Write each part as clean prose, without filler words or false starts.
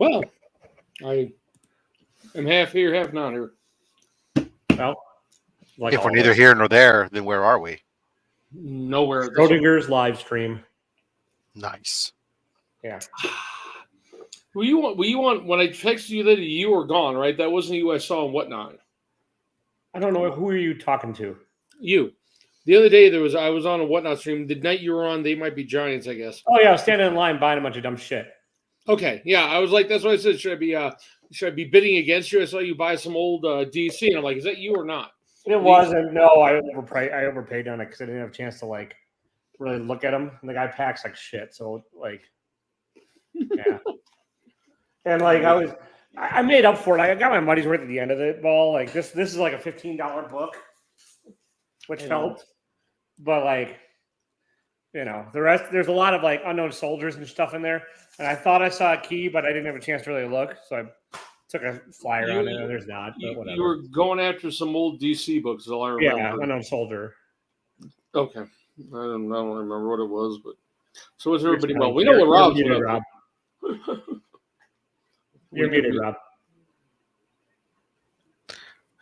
Well, I am half here, half not here. Well, like if we're neither here nor there, then where are we? Nowhere. Schrodinger's live stream. Nice. Yeah. Were you on when I texted you that you were gone, right? That wasn't you I saw and whatnot. I don't know. Who are you talking to? You. The other day I was on a whatnot stream. The night you were on, They Might Be Giants, I guess. Oh yeah, I was standing in line buying a bunch of dumb shit. Okay, yeah, I was like, that's what I said. Should I be bidding against you? I saw you buy some old DC, and I'm like, is that you or not? It wasn't. No, I overpaid on it because I didn't have a chance to like really look at them. And the guy packs like shit, so like, yeah. And like I made up for it. I got my money's worth at the end of the ball. Like this is like a $15 book, which helped. But like, you know, the rest there's a lot of like unknown soldiers and stuff in there. And I thought I saw a key, but I didn't have a chance to really look, so I took a flyer on it. And there's not. But whatever. You were going after some old DC books, is all I remember. Yeah, unknown soldier. Okay, I don't remember what it was, but so was everybody. Well, we know what Rob's muted, Rob. You're muted, Rob.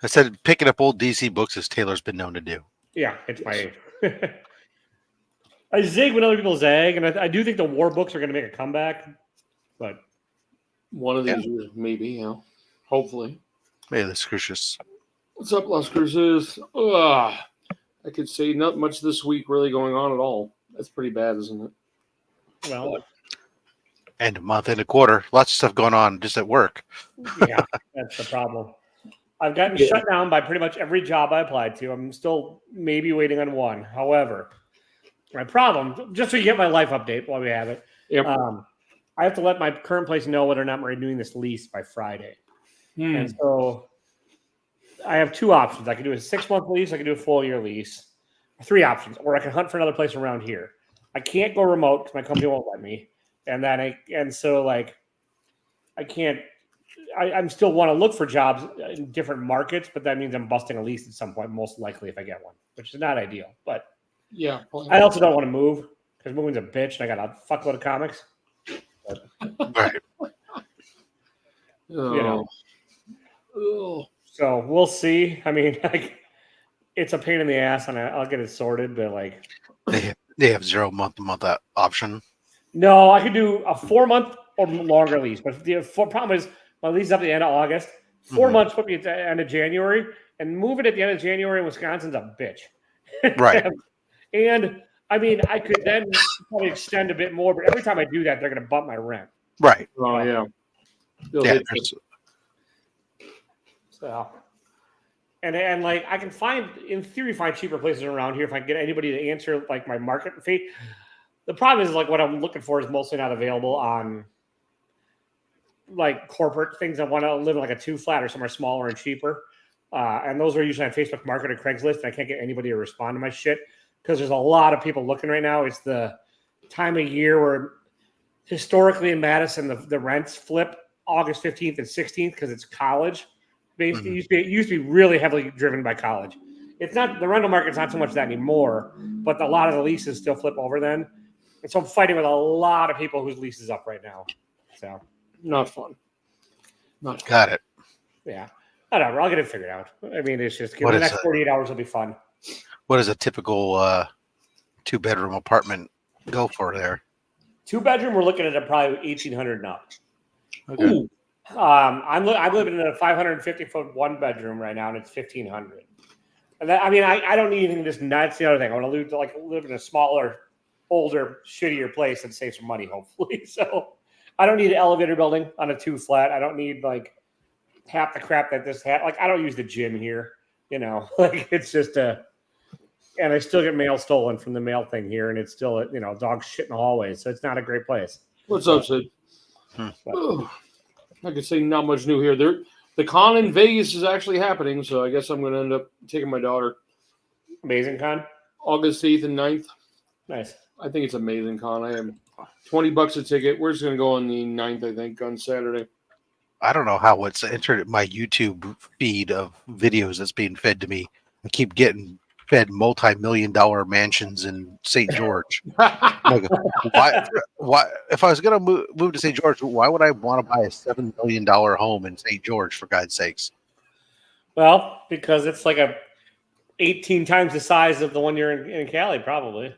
I said picking up old DC books as Taylor's been known to do. Yeah, it's my age. I zig when other people zag, and I do think the war books are going to make a comeback. But one of these years, maybe, hopefully. May the Crucius. What's up, Las Cruces? I could say not much this week really going on at all. That's pretty bad, isn't it? Well, end of month, end of quarter. Lots of stuff going on just at work. Yeah, that's the problem. I've gotten shut down by pretty much every job I applied to. I'm still maybe waiting on one. However, my problem, just so you get my life update while we have it, I have to let my current place know whether or not I'm renewing this lease by Friday. And so I have two options. I can do a 6-month lease. I can do a full year lease. 3 options. Or I can hunt for another place around here. I can't go remote because my company won't let me. And then I'm still want to look for jobs in different markets, but that means I'm busting a lease at some point, most likely if I get one, which is not ideal. But yeah, I also don't want to move because moving's a bitch and I got a fuckload of comics. But, right. You know. So we'll see. I mean, like, it's a pain in the ass, and I'll get it sorted. But like, they have 0 month-to-month option. No, I could do a 4-month or longer lease. But the problem is my lease is up at the end of August. 4 months put me at the end of January, and moving at the end of January in Wisconsin's a bitch. Right. And I mean, I could then probably extend a bit more, but every time I do that, they're going to bump my rent. Right. Oh yeah. So, and like I can find cheaper places around here if I can get anybody to answer like my market fee. The problem is like what I'm looking for is mostly not available on like corporate things. I want to live in like a 2-flat or somewhere smaller and cheaper. And those are usually on Facebook Market or Craigslist. And I can't get anybody to respond to my shit because there's a lot of people looking right now. It's the time of year where historically in Madison, the rents flip August 15th and 16th because it's college. It used to be really heavily driven by college. It's not the rental market's not so much that anymore, but a lot of the leases still flip over then. And so I'm fighting with a lot of people whose lease is up right now. So not fun. Got it. Yeah. Whatever. I'll get it figured out. I mean, it's just the next 48 hours will be fun. What does a typical 2-bedroom apartment go for there? 2-bedroom, we're looking at probably 1,800 and up. Okay. Ooh. I'm living in a 550-foot 1-bedroom right now, and it's 1,500. And that, I mean, I don't need anything just nuts. The other thing, I want to live in a smaller, older, shittier place and save some money, hopefully. So I don't need an elevator building on a 2-flat. I don't need like half the crap that this had. Like I don't use the gym here, like it's just and I still get mail stolen from the mail thing here, and it's still dog shit in the hallways. So it's not a great place. What's up, Sid? I could say not much new here. The con in Vegas is actually happening, so I guess I'm going to end up taking my daughter. Amazing Con? August 8th and 9th. Nice. I think it's Amazing Con. I am $20 a ticket. We're just going to go on the 9th, I think, on Saturday. I don't know how it's entered my YouTube feed of videos that's being fed to me. I keep getting fed multi-million-dollar mansions in St. George. Like, why? If I was going to move to St. George, why would I want to buy a $7 million home in St. George? For God's sakes! Well, because it's like 18 times the size of the one you're in Cali, probably.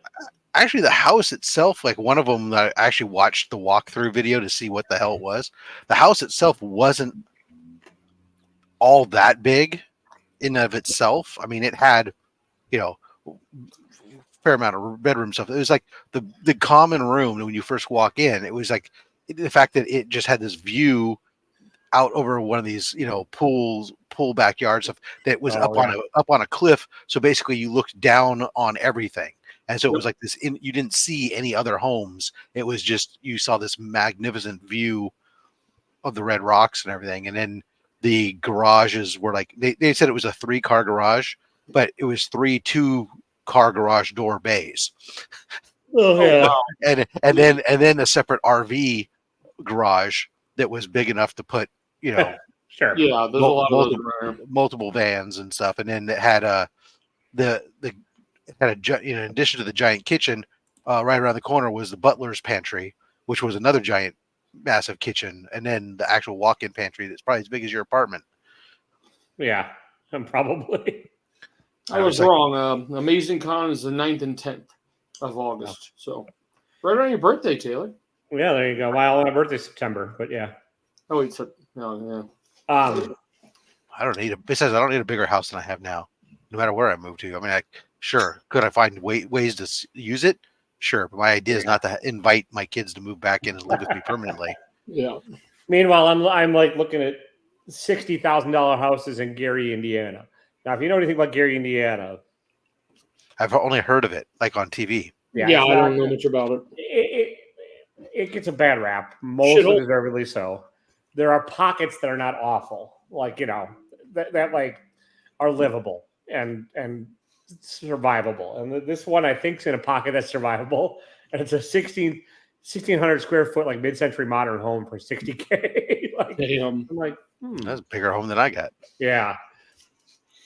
Actually, the house itself, like one of them that I actually watched the walkthrough video to see what the hell it was. The house itself wasn't all that big in of itself. I mean, it had, fair amount of bedroom stuff. It was like the common room when you first walk in. It was like the fact that it just had this view out over one of these, pool backyard stuff that was up on a cliff. So basically, you looked down on everything. And so it was like this. You didn't see any other homes. It was just you saw this magnificent view of the Red Rocks and everything. And then the garages were like they said it was a 3-car garage, but it was 3 2-car garage door bays. Oh yeah, wow. and then a separate RV garage that was big enough to put sure, yeah, there's a lot of those around. Multiple vans and stuff, and then it had in addition to the giant kitchen, right around the corner was the butler's pantry, which was another giant, massive kitchen, and then the actual walk-in pantry that's probably as big as your apartment. Yeah, probably. I was wrong. Amazing Con is the 9th and 10th of August. So right around your birthday, Taylor. Yeah, there you go. My birthday's September, but yeah. Oh, wait, yeah. I don't need a bigger house than I have now, no matter where I move to. I mean, sure, could I find ways to use it? Sure, but my idea is not to invite my kids to move back in and live with me permanently. Yeah. Meanwhile, I'm like looking at $60,000 houses in Gary, Indiana. Now, if you know anything about Gary, Indiana, I've only heard of it, like on TV. Yeah, I don't know much about it. It gets a bad rap, mostly deservedly so. There are pockets that are not awful, like that like are livable and survivable. And this one I think is in a pocket that's survivable, and it's a 1,600 square foot like mid-century modern home for $60K. Like, damn. I'm like, that's a bigger home than I got. Yeah.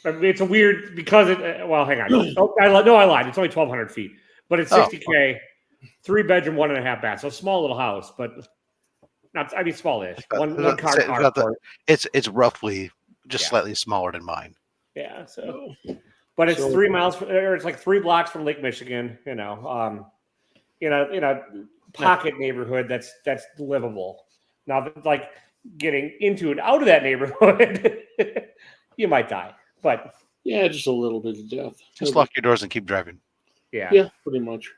I mean, it's a weird because it. Well, hang on. I lied. It's only 1,200 feet, but it's $60K, 3-bedroom, 1.5 bath. So small little house, but not. I mean, smallish. One car. It's roughly just slightly smaller than mine. Yeah. So, but it's 3 miles. Or it's like 3 blocks from Lake Michigan. In a pocket neighborhood that's livable. Now, like getting into and out of that neighborhood, you might die. But yeah, just a little bit of death. Just lock your doors and keep driving. Yeah. Yeah, pretty much.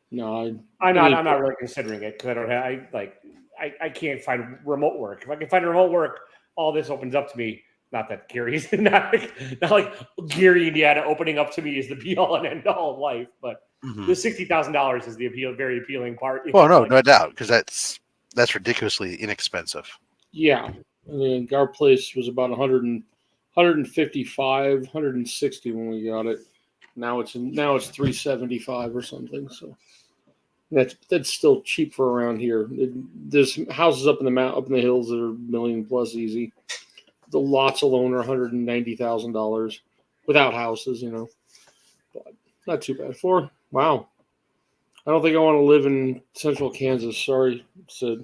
No, I'm not really considering it because I can't find remote work. If I can find remote work, all this opens up to me. Not that Gary's not like Gary, Indiana opening up to me is the be all and end all of life, but the $60,000 is the very appealing part. Well, no doubt, because that's ridiculously inexpensive. Yeah, I mean, our place was about 155, 160 when we got it. Now it's 375 or something. So that's still cheap for around here. There's houses up in the hills that are $1 million plus easy. The lots alone are $190,000 without houses, but not too bad. Wow. I don't think I want to live in central Kansas. Sorry, Sid.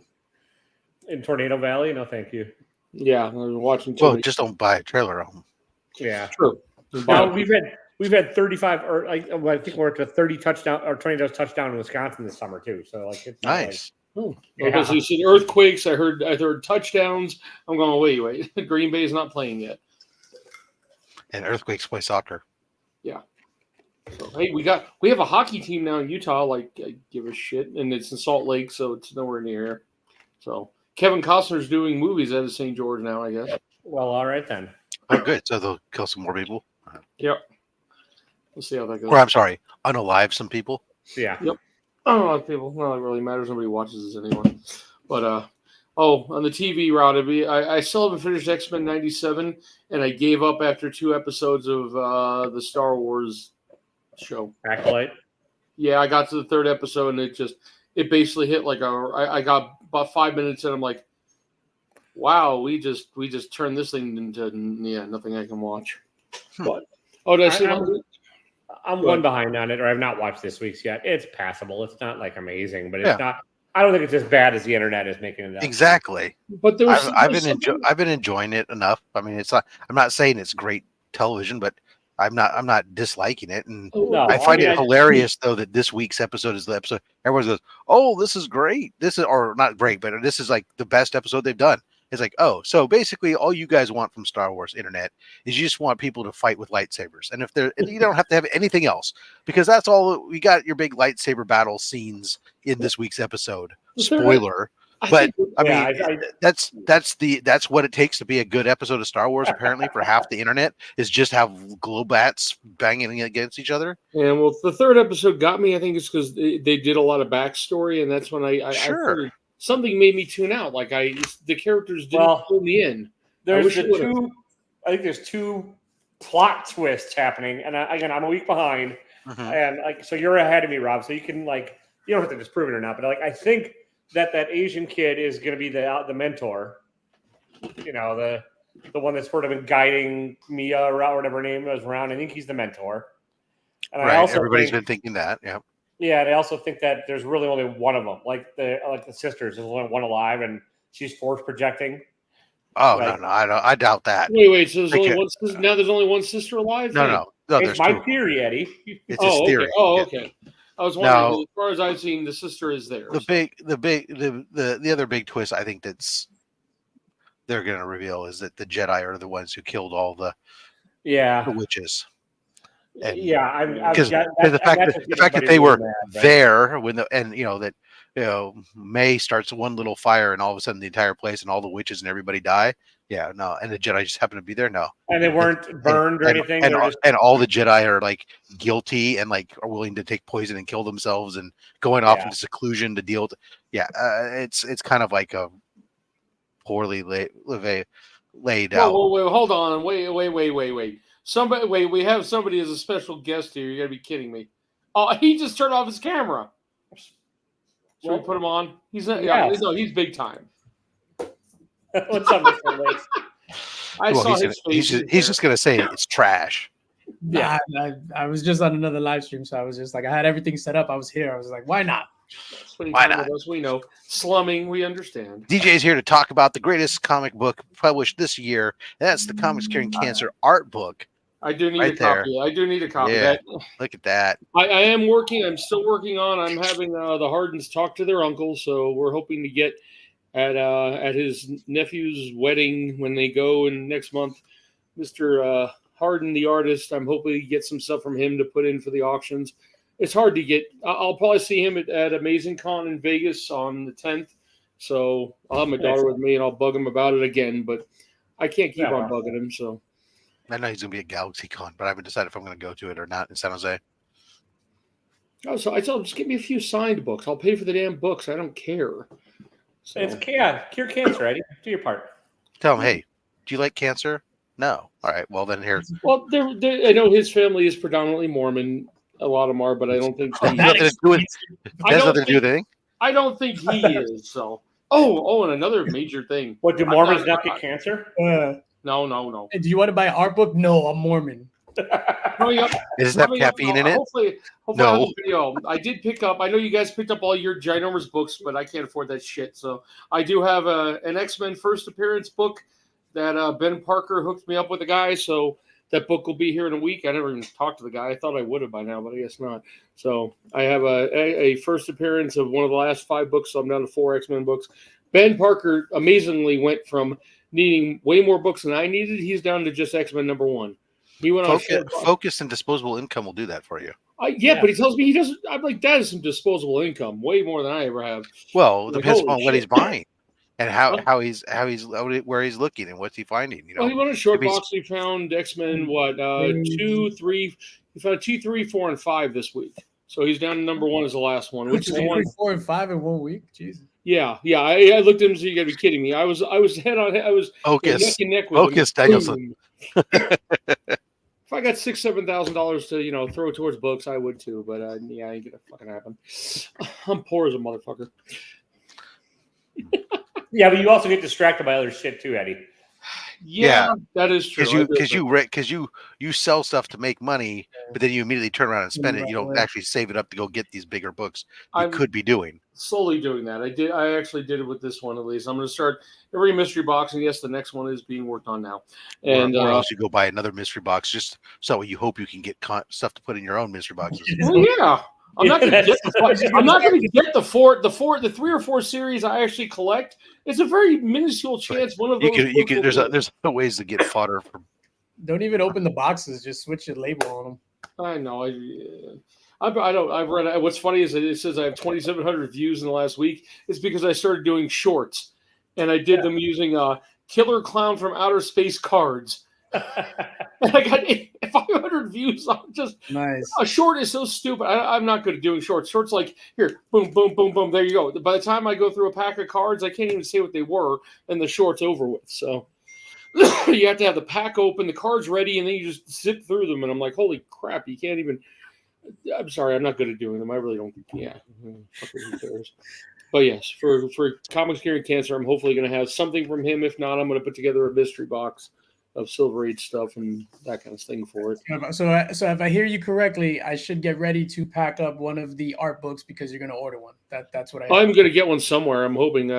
In Tornado Valley? No, thank you. Yeah, I was watching. Well, just don't buy a trailer home. Yeah, true. Now we've had 35, or I think we're at a 30 touchdown or 20 touchdown in Wisconsin this summer too. So like, it's nice. Because you said earthquakes. I heard touchdowns. I'm going, wait. Green Bay's not playing yet. And earthquakes play soccer. Yeah. So hey, we have a hockey team now in Utah. Like, I give a shit, and it's in Salt Lake, so it's nowhere near here. So Kevin Costner's doing movies out of St. George now, I guess. Well, all right then. Oh, good. So they'll kill some more people. Yep. We'll see how that goes. Or I'm sorry, unalive some people. Yeah. Yep. I don't know if people. Well, it really matters. Nobody watches this anymore. But on the TV route, I still haven't finished X-Men '97, and I gave up after 2 episodes of the Star Wars show. Acolyte. Yeah, I got to the 3rd episode, and it basically hit like I got about 5 minutes, and I'm like, wow, we just turned this thing into nothing I can watch. But did I say I'm Go one ahead. behind on it, or I've not watched this week's yet. It's passable. It's not like amazing, but it's Yeah. not. I don't think it's as bad as the internet is making it out. Exactly. But there was I've been enjoying it enough. I mean, it's not. I'm not saying it's great television, but I'm not disliking it. And No, I find I mean, it hilarious though that this week's episode is the episode everyone goes, "Oh, this is great. This is or not great, but this is like the best episode they've done." It's like, oh, so basically all you guys want from Star Wars internet is you just want people to fight with lightsabers. And if they're you don't have to have anything else because that's all we got your big lightsaber battle scenes in this week's episode. Spoiler. But I mean that's what it takes to be a good episode of Star Wars apparently for half the internet is just have glowbats banging against each other. And well, the third episode got me. I think it's because they did a lot of backstory, and that's when I figured something made me tune out. Like the characters didn't pull me in. I think there's two plot twists happening, and again, I'm a week behind, and like so you're ahead of me, Rob. So you can you don't have to disprove it or not, but I think that Asian kid is going to be the mentor. You know, the one that's sort of been guiding Mia around, whatever her name was around. I think he's the mentor. And right. Everybody's been thinking that. Yeah. Yeah, and I also think that there's really only one of them. Like the sisters, there's only one alive, and she's force projecting. Oh no, I doubt that. Wait. So there's only one sister, now. There's only one sister alive. No. It's my theory, Eddie. It's his theory. Okay. Oh, okay. I was wondering. As far as I've seen, the sister is there. The other big twist I think they're going to reveal is that the Jedi are the ones who killed all the witches. And, because the fact that they were there when May starts one little fire and all of a sudden the entire place and all the witches and everybody die. Yeah, no, and the Jedi just happen to be there. No, and they weren't burned or anything. And all the Jedi are like guilty and like are willing to take poison and kill themselves and going off into seclusion to deal with. It's kind of like a poorly laid out. Wait, hold on. Wait. Somebody, we have somebody as a special guest here. You gotta be kidding me. Oh, he just turned off his camera. Should we put him on? He's not. Yeah, no, he's big time. What's up, Mr. Lynch? I saw his face. He's just gonna say it's trash. Yeah, I was just on another live stream, so I was just like, I had everything set up. I was here. I was like, why not? Why not? We know slumming. We understand. DJ's here to talk about the greatest comic book published this year. That's the Comics Curing Cancer art book. I do need a copy. I do need a copy. Yeah, look at that. I am working. I'm still working on. I'm having the Hardens talk to their uncle, so we're hoping to get at his nephew's wedding when they go in next month. Mr. Harden, the artist, I'm hoping to get some stuff from him to put in for the auctions. It's hard to get. I'll probably see him at Amazing Con in Vegas on the 10th. So I'll have my daughter with me, and I'll bug him about it again. But I can't keep on bugging him. So I know he's going to be at Galaxy Con, but I haven't decided if I'm going to go to it or not in San Jose. Oh, so I told him, just give me a few signed books. I'll pay for the damn books. I don't care. So. It's cure cancer, Eddie. Do your part. Tell him, hey, do you like cancer? No. All right. Well, then here. Well, I know his family is predominantly Mormon. A lot of them are, but I don't think has nothing to do with anything. I don't think he is. So, and another major thing. What, do Mormons not get cancer? No. Do you want to buy our book? No, I'm Mormon. Is that caffeine in it? Hopefully no. Video. I did pick up. I know you guys picked up all your ginormous books, but I can't afford that shit. So I do have an X-Men first appearance book that Ben Parker hooked me up with a guy. So that book will be here in a week. I never even talked to the guy. I thought I would have by now, but I guess not. So I have a first appearance of one of the last 5 books. So I'm down to 4 X-Men books. Ben Parker amazingly went from needing way more books than I needed. He's down to just X-Men #1. He went Focus and disposable income will do that for you. But he tells me he doesn't. I'm like, that is some disposable income, way more than I ever have. Well, it depends on what he's buying and how he's where he's looking and what's he finding. You know, he went on a short box. He found X-Men 2, 3. He found 2, 3, 4, and 5 this week. So he's down to #1 as the last one, which is the one 4 and 5 in 1 week. Jesus. Yeah. I looked at him and said, "You got to be kidding me." I was head on head. I was neck and neck with him. Danielson. If I got $6,000-7,000 to throw towards books, I would too. But ain't gonna fucking happen. I'm poor as a motherfucker. Yeah, but you also get distracted by other shit too, Eddie. Yeah, that is true. Because you sell stuff to make money, but then you immediately turn around and spend it. You don't Right. actually save it up to go get these bigger books. You I'm could be doing. slowly doing that. I actually did it with this one at least. I'm going to start every mystery box, and yes, the next one is being worked on now. And or else you go buy another mystery box just so you hope you can get stuff to put in your own mystery boxes. well, yeah. I'm not going to get the 3 or 4 series I actually collect. It's a very minuscule chance one of those. There's other ways to get fodder from. Don't even open the boxes. Just switch the label on them. I know. I don't. I've read. What's funny is that it says I have 2,700 views in the last week. It's because I started doing shorts, and I did them using Killer Clown from Outer Space cards. And I got 500 views on just Nice. a short is so stupid. I'm not good at doing shorts. Shorts like here, boom, boom, boom, boom. There you go. By the time I go through a pack of cards, I can't even say what they were, and the short's over with. So you have to have the pack open, the cards ready, and then you just zip through them. And I'm like, holy crap, you can't even. I'm sorry, I'm not good at doing them. I really don't. Yeah, who cares? But yes, for Comics Curing Cancer, I'm hopefully going to have something from him. If not, I'm going to put together a mystery box of Silver Age stuff and that kind of thing for it. So if I hear you correctly, I should get ready to pack up one of the art books because you're going to order one. That's what I'm going to get one somewhere. I'm hoping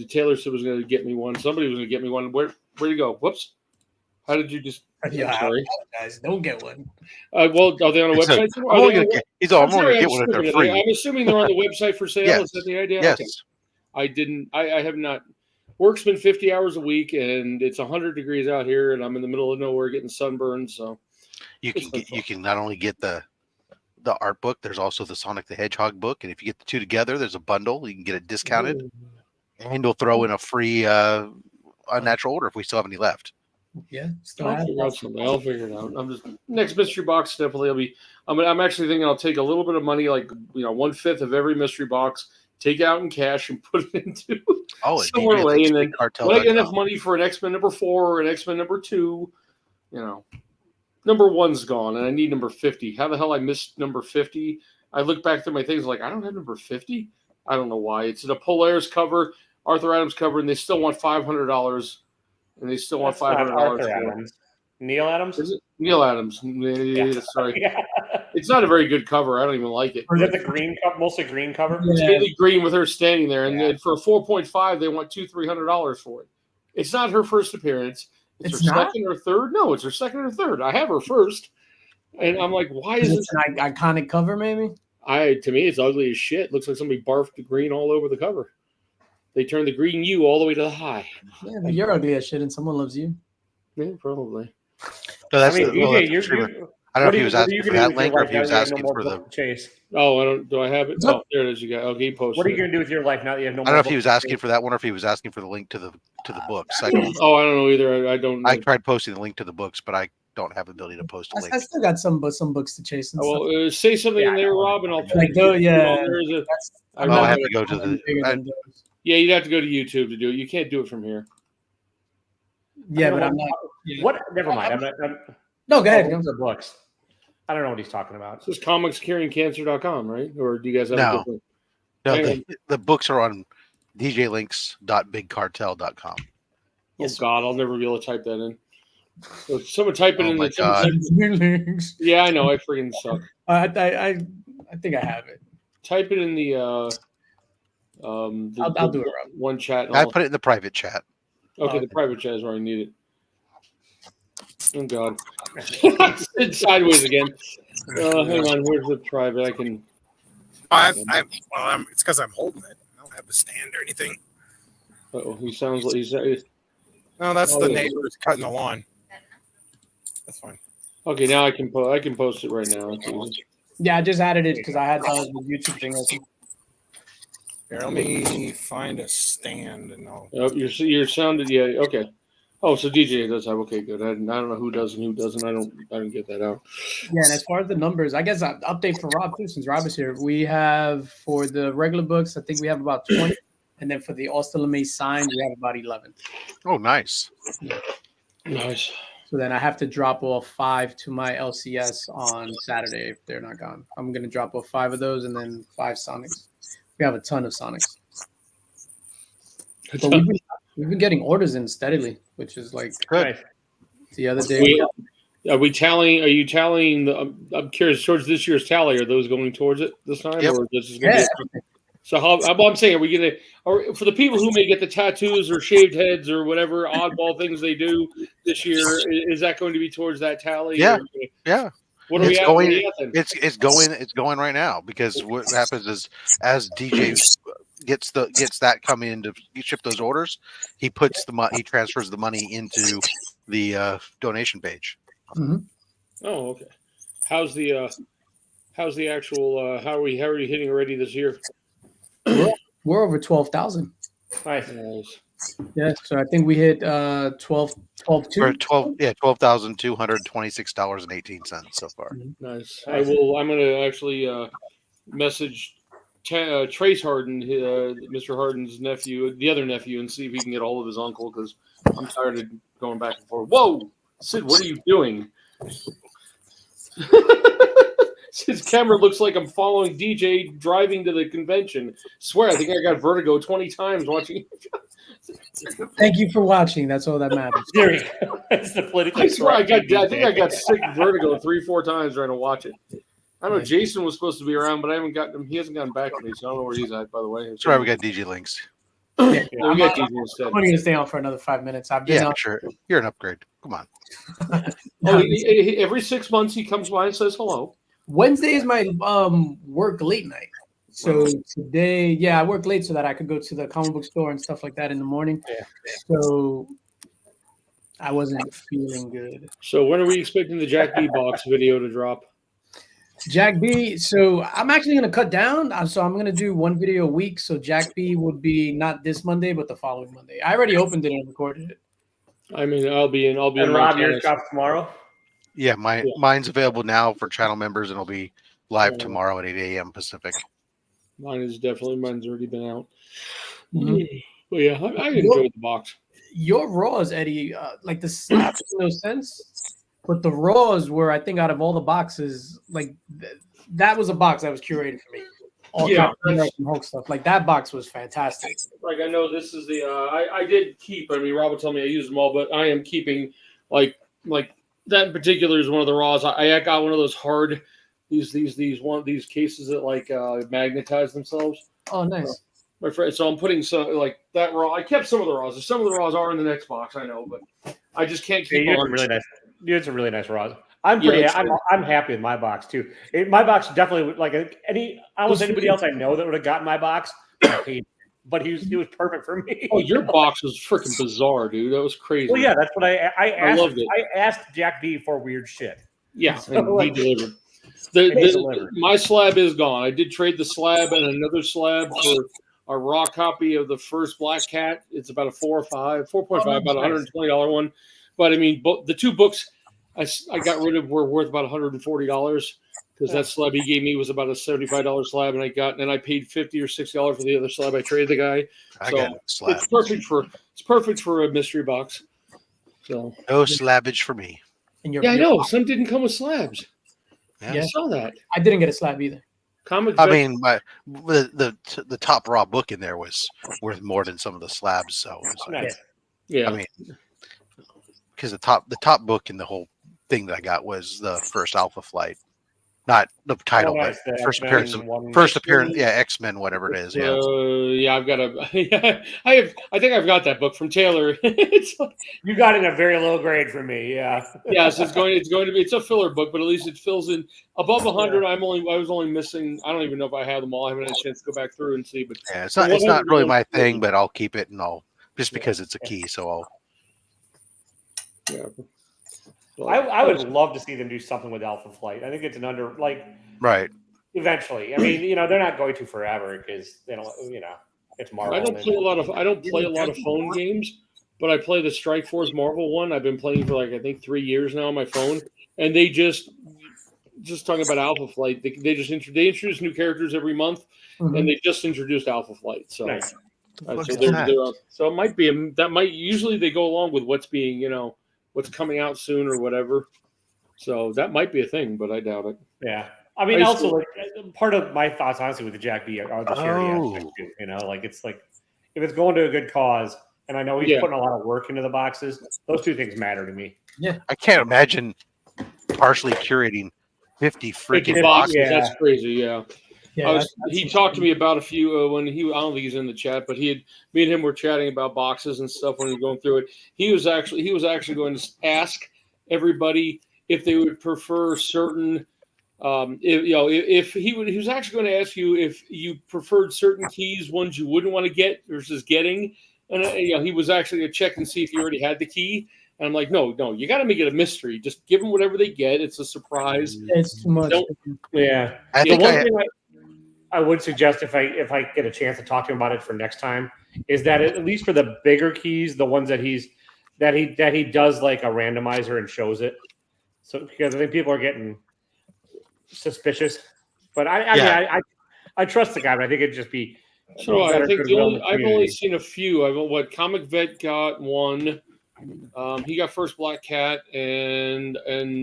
Taylor said was going to get me one. Somebody was going to get me one. Where'd you go? Whoops. How did you just? Yeah, sorry. Guys, don't get one. Well, are they on a website? I'm only going to get one if they're free. I'm assuming they're on the website for sale. Yes. Is that the idea? Yes. Okay. I have not. Work's been 50 hours a week, and it's 100 degrees out here, and I'm in the middle of nowhere getting sunburned. So you can not only get the art book, there's also the Sonic the Hedgehog book, and if you get the two together, there's a bundle. You can get it discounted, and we'll throw in a free unnatural order if we still have any left. Yeah, I'll figure it out. I'm just next mystery box definitely will be. I'm actually thinking I'll take a little bit of money, like 1/5 of every mystery box, take it out in cash and put it into somewhere away, and then when I get enough money for an X-Men number 4 or an X-Men number 2, number 1's gone, and I need number 50. How the hell I missed number 50? I look back through my things like I don't have number 50. I don't know why. It's in a Polaris cover, Arthur Adams cover, and they still want $500. And they still want $500 for it. Neil Adams? Is it? Neil Adams. Yeah. Sorry. Yeah. It's not a very good cover. I don't even like it. Or is that the green cover? Mostly green cover? It's mainly green with her standing there. And for a 4.5, they want $200-$300 for it. It's not her first appearance. It's her second or third. No, it's her second or third. I have her first. And I'm like, why is this an iconic cover, maybe? To me, it's ugly as shit. Looks like somebody barfed the green all over the cover. They turned the green U all the way to the high. Yeah, but you're ugly as shit and someone loves you. Yeah, probably. No, that's I don't know if he was asking for that link or if he was asking for the chase. Oh, do I have it? Oh, there it is. You got okay. Post. What are you going to do with your life now that you have no? I don't know if he was asking for that one or if he was asking for the link to the books. I don't know either. I don't know. I tried posting the link to the books, but I don't have the ability to post a link. I still got some books to chase. Well, say something in there, Rob, and I'll try. I have to go to the. Yeah, you'd have to go to YouTube to do it. You can't do it from here. Yeah, but I'm not. What? Never mind. No, go ahead. The books. I don't know what he's talking about. This is comicscuringcancer.com, right? Or do you guys have a different? No, the books are on djlinks.bigcartel.com. Yes. Oh, God, I'll never be able to type that in. So someone type it in. My God. Yeah, I know. I freaking suck. I think I have it. Type it in the I'll do it, Rob. One chat. I put it in the private chat. Okay, the private chat is where I need it. Oh God, it's sideways again. Hang on, where's the private? I can. It's because I'm holding it. I don't have the stand or anything. Oh, he sounds like he's. No, that's the neighbors cutting the lawn. That's fine. Okay, now I can post it right now. Yeah, I just added it because I had the YouTube thing open. Here, let me find a stand and I'll. You're sounded. Yeah. Okay. Oh, so DJ does have. Okay, good. I don't know who does and who doesn't. I don't get that out. Yeah, and as far as the numbers, I guess update for Rob too, since Rob is here. We have for the regular books, I think we have about 20, and then for the Austin LeMay signed, we have about 11. Oh, nice. Yeah. Nice. So then I have to drop off 5 to my LCS on Saturday if they're not gone. I'm gonna drop off 5 of those and then 5 Sonics. We have a ton of Sonics. We've been getting orders in steadily, which is like Good. Nice. the other day. Are we tallying? Are you tallying? I'm curious towards this year's tally. Are those going towards it this time, Yep. or this is going to Yeah. be? So I'm saying, are we going to? Or for the people who may get the tattoos or shaved heads or whatever oddball things they do this year, is that going to be towards that tally? Yeah. Or, Yeah. what are we It's at? going- What are we at then? It's going right now because what happens is as DJ gets that coming in to ship those orders, he puts he transfers the money into the donation page. Mhm. Oh, okay. How's the actual? How are we hitting already this year? We're over 12,000. Nice. Nice. Yeah, so I think we hit 12 For 2. $12,226.18 so far. Nice. Nice. I'm going to actually message Trace Harden, Mr. Harden's nephew, the other nephew, and see if he can get all of his uncle because I'm tired of going back and forth. Whoa, Sid, what are you doing? Sid's camera looks like I'm following DJ driving to the convention. Swear, I think I got vertigo 20 times watching. Thank you for watching. That's all that matters. There you go. It's the politically I swear, I correct think I got DJ. sick vertigo 3-4 times trying to watch it. I don't know. Jason was supposed to be around, but I haven't gotten him. He hasn't gotten back to me, so I don't know where he's at. By the way, That's right. We got DJ links. Yeah, we got DJ instead. I'm only gonna stay on for another 5 minutes. I've been Yeah, on. sure. You're an upgrade. Come on. Oh, every 6 months he comes by and says hello. Wednesday is my work late night. So today, yeah, I work late so that I could go to the comic book store and stuff like that in the morning. Yeah. So I wasn't feeling good. So when are we expecting the Jack B box video to drop? Jack B. So I'm actually gonna cut down. So I'm gonna do one video a week. So Jack B would be not this Monday, but the following Monday. I already opened it and recorded it. I mean, I'll be in. And Rob, yours drops tomorrow. Yeah, mine's available now for channel members, and it'll be live tomorrow at 8 a.m. Pacific. Mine's already been out. Mhm. But yeah, I enjoyed the box. Your Raws, Eddie, like the slaps made no sense, but the Raws were, I think, out of all the boxes, like that was a box that was curated for me. All Yeah, Captain America Hulk stuff, like that box was fantastic. Like I know this is the I did keep. I mean, Robert told me I used them all, but I am keeping like that in particular is one of the Raws. I got one of those hard these cases that like magnetize themselves. Oh, nice. My friend, so I'm putting some like that Raw. I kept some of the Raws. Some of the Raws are in the next box, I know, but I just can't keep. Yeah, on. really nice. It's a really nice Raws. I'm pretty. I'm happy with my box too. My box definitely like almost anybody else I know that would have gotten my box. I paid, but he was perfect for me. Oh, your box was freaking bizarre, dude. That was crazy. Well, yeah, that's what I asked. loved it. I asked Jack B for weird shit. Yeah, So, and he like, delivered. delivered. My slab is gone. I did trade the slab and another slab for a raw copy of the first Black Cat. It's about a 4.5, about $120 one. But I mean, the two books I got rid of were worth about $140 because that slab he gave me was about a $75 slab, and I paid $50 or $60 for the other slab. I traded the guy. I got a slab. It's perfect for a mystery box. So No slabbage for me. And your, yeah, I know some didn't come with slabs. Yeah. I saw that. I didn't get a slab either. Comic. I mean, the top raw book in there was worth more than some of the slabs. So it was like, Nice. yeah. I mean, because the top book in the whole thing that I got was the first Alpha Flight, not the title, nice. but The first X-Men appearance, yeah, X-Men, whatever it is, yeah. Yeah, I've got I think I've got that book from Taylor. It's like, You got in a very low grade for me. Yeah. yes, it's going to be. It's a filler book, but at least it fills in above 100. I was only missing. I don't even know if I have them all. I haven't had a chance to go back through and see. But Yeah, it's not really my thing, but I'll keep it and I'll just because it's a key, so I'll. Yeah. I would love to see them do something with Alpha Flight. I think it's an Right. eventually. I mean, they're not going to forever because they don't, it's Marvel. I don't play a lot of phone games, but I play the Strike Force Marvel one. I've been playing for I think 3 years now on my phone, and they just talking about Alpha Flight. They introduce new characters every month, and they just introduced Alpha Flight. So, Nice. So it might be usually they go along with what's being what's coming out soon or whatever. So that might be a thing, but I doubt it. Yeah. I mean, also part of my thoughts, honestly, with the Jack B are the charity aspect too. It's like if it's going to a good cause, and I know he's putting a lot of work into the boxes. Those two things matter to me. I can't imagine partially curating 50 freaking boxes. boxes. That's crazy. Yeah. Yeah, He talked to me about a few when I don't think he's in the chat, but me and him were chatting about boxes and stuff when we were going through it. He was actually going to ask everybody if they would prefer certain. If he was actually going to ask you if you preferred certain keys, ones you wouldn't want to get versus getting, and he was actually going to check and see if you already had the key. And I'm like, no, you got to make it a mystery. Just give them whatever they get. It's a surprise. It's too much. Yeah, I think I would suggest if I get a chance to talk to him about it for next time is that at least for the bigger keys, the ones that he does like a randomizer and shows it. So because I think people are getting suspicious, but I trust the guy. But I think it'd just be. So I think I've only seen a few. Comic Vet got one. He got First Black Cat, and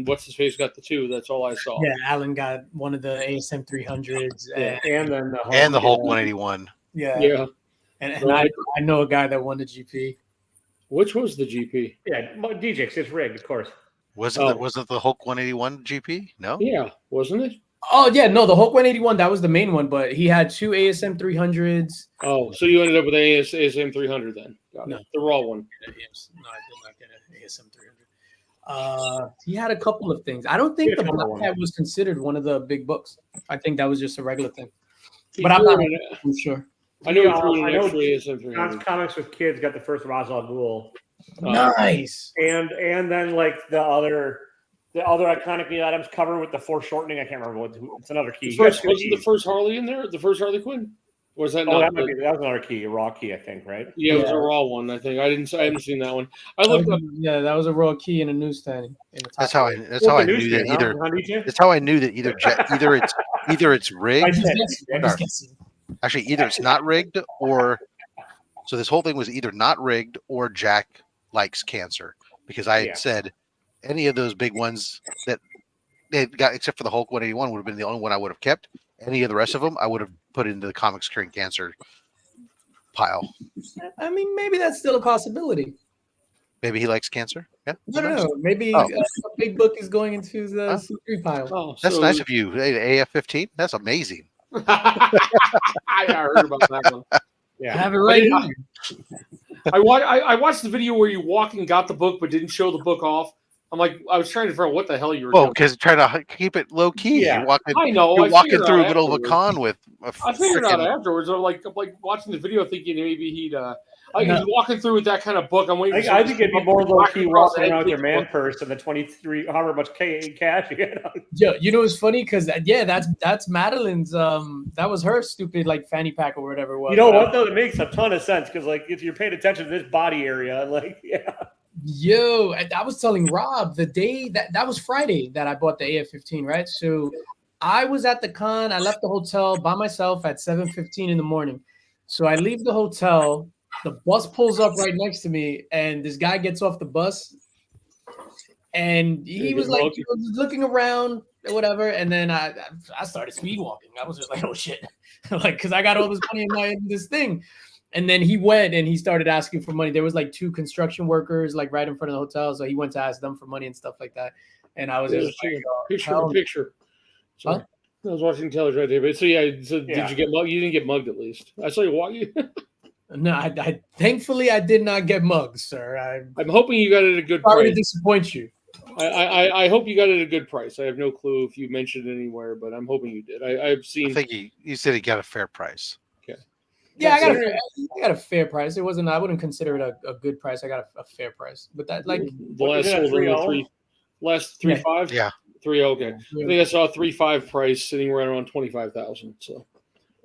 what's his face got the two. That's all I saw. Yeah, Alan got one of the ASM 300s, and then the Hulk 181. Yeah. And I know a guy that won the GP. Which was the GP? Yeah, DJX. It's rigged, of course. Wasn't the Hulk 181 GP? No. Yeah, wasn't it? Oh yeah, no, the Hulk 181 that was the main one, but he had two ASM 300s. Oh, so you ended up with an ASM 300 then? Got it. The raw one. No, I did not get an ASM 300. He had a couple of things. I don't think the Black Cat was considered one of the big books. I think that was just a regular thing. But I'm not sure. I know ASM 300. John's Comics with Kids got the first Ra's al Ghul. Nice. And then like the other iconic Neil Adams cover with the foreshortening. I can't remember it's another key. Was the first Harley in there? The first Harley Quinn? Or was that not? That was another key, a raw key, I think, right? Yeah, it was a raw one. I think I haven't seen that one. I looked up. Yeah, that was a raw key in a newsstand. That's how I knew that either. That's how I knew that either it's rigged. Actually, either it's not rigged or so this whole thing was either not rigged or Jack likes cancer because I had said any of those big ones that they got except for the Hulk 181 would have been the only one I would have kept. Any of the rest of them I would have put into the comics curing cancer pile. I mean, maybe that's still a possibility. Maybe he likes cancer. Yeah, I don't know. Maybe a big book is going into the C3 pile. Oh, that's nice of you. Hey, AF-15. That's amazing. I heard about that one. Yeah, I have it right here. I watched the video where you walked and got the book but didn't show the book off. I was trying to figure out what the hell you were doing. Because trying to keep it low key. Yeah, I know. You're walking through the middle of a con with. I figured out afterwards. I'm like watching the video, thinking maybe he's walking through with that kind of book. I'm waiting. I think it'd be more low key walking around with your man purse and the 23, however much cash you get. Yeah, you know it's funny because that's Madeline's. That was her stupid fanny pack or whatever it was. You know what though? It makes a ton of sense because if you're paying attention to this body area, Yo, I was telling Rob the day that was Friday that I bought the AF-15, right? So I was at the con. I left the hotel by myself at 7:15 in the morning. So I leave the hotel. The bus pulls up right next to me, and this guy gets off the bus, and he was looking around or whatever. And then I started speed walking. I was just like, oh shit, because I got all this money in this thing. And then he went and he started asking for money. There was two construction workers right in front of the hotel. So he went to ask them for money and stuff like that. And I was just picture. Sorry. Huh? I was watching television right there. But did you get mugged? You didn't get mugged at least. I saw you walking. No, I thankfully I did not get mugged, sir. I'm hoping you got it at a good sorry price. to disappoint you. I hope you got it at a good price. I have no clue if you mentioned it anywhere, but I'm hoping you did. I've seen. I think you said he got a fair price. Okay. Yeah, I got a fair price. It wasn't. I wouldn't consider it a good price. I got a fair price, but that the last 3.5. Yeah, 3. Okay, I think I saw a 3.5 price sitting right around 25,000. So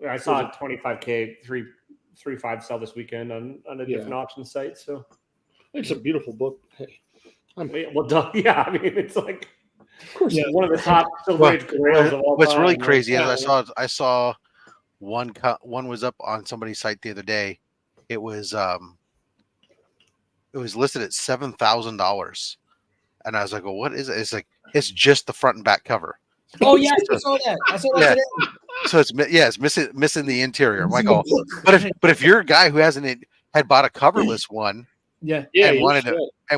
I saw a 25K 3.5 sell this weekend on a different auction site. So it's a beautiful book. Hey, well done. Yeah, I mean it's of course, one of the top Silver Age grails of all time. What's really crazy is I saw. One was up on somebody's site the other day. It was listed at $7,000, and I was like, "Well, what is it?" It's it's just the front and back cover. Oh yeah, I saw that. I saw that today. So it's missing the interior. I'm like, oh, but if you're a guy who has had bought a coverless one Yeah. Yeah, and you